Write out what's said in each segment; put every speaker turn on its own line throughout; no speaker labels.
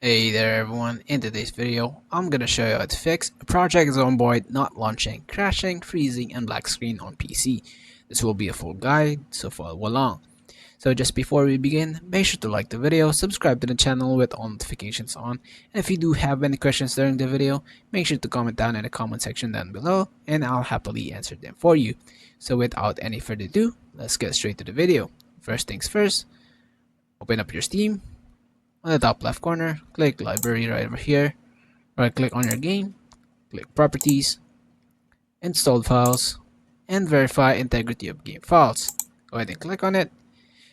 Hey there everyone, in today's video, I'm gonna show you how to fix Project Zomboid Not Launching, crashing, freezing, and black screen on PC. This will be a full guide, so follow along. So just before we begin, make sure to like the video, subscribe to the channel with all notifications on, and if you do have any questions during the video, make sure to comment down in the comment section down below, and I'll happily answer them for you. So without any further ado, let's get straight to the video. First things first, open up your Steam. On the top left corner, click Library right over here. Right click on your game, click Properties, Installed Files, and Verify Integrity of Game Files. Go ahead and click on it.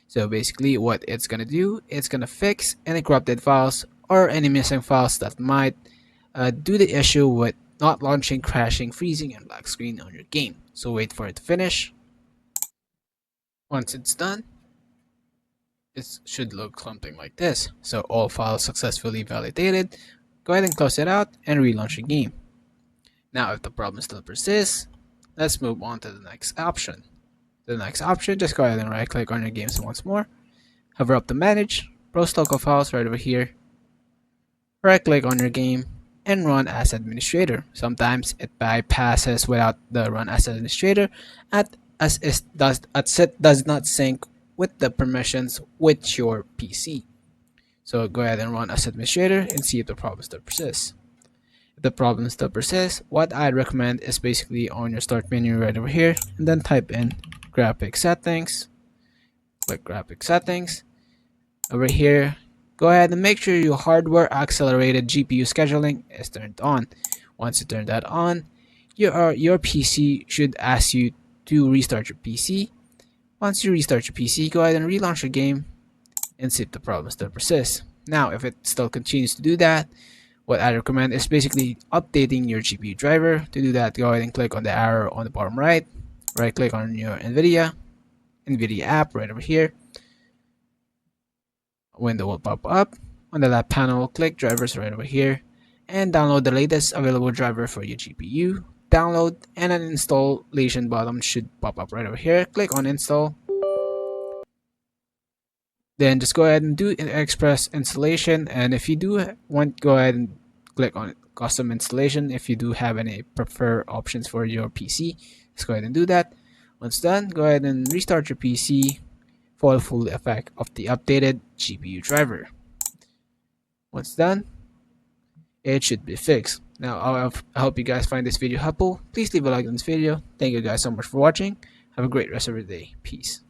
So basically what it's gonna do, it's gonna fix any corrupted files or any missing files that might do the issue with not launching, crashing, freezing, and black screen on your game. So wait for it to finish. Once it's done, it should look something like this. So all files successfully validated. Go ahead and close it out and relaunch the game. Now if the problem still persists, let's move on to the next option. The next option, just go ahead and right click on your games once more. Hover up to manage, browse local files right over here. Right click on your game and run as administrator. Sometimes it bypasses without the run as administrator as it does not sync with the permissions with your PC. So go ahead and run as administrator and see if the problem still persists. If the problem still persists, what I recommend is basically on your start menu right over here and then type in graphic settings. Click graphic settings. Over here, go ahead and make sure your hardware accelerated GPU scheduling is turned on. Once you turn that on, your PC should ask you to restart your PC. Once you restart your PC, go ahead and relaunch your game and see if the problem still persists. Now, if it still continues to do that, what I recommend is basically updating your GPU driver. To do that, go ahead and click on the arrow on the bottom right. Right click on your NVIDIA app right over here. A window will pop up. On the left panel, click drivers right over here and download the latest available driver for your GPU. Download and an installation button should pop up right over here. Click on install. Then just go ahead and do an express installation, and if you do want, go ahead and click on custom installation. If you do have any preferred options for your PC, just go ahead and do that. Once done, go ahead and restart your PC for the full effect of the updated GPU driver. Once done, it should be fixed. Now, I hope you guys find this video helpful. Please leave a like on this video. Thank you guys so much for watching. Have a great rest of your day. Peace.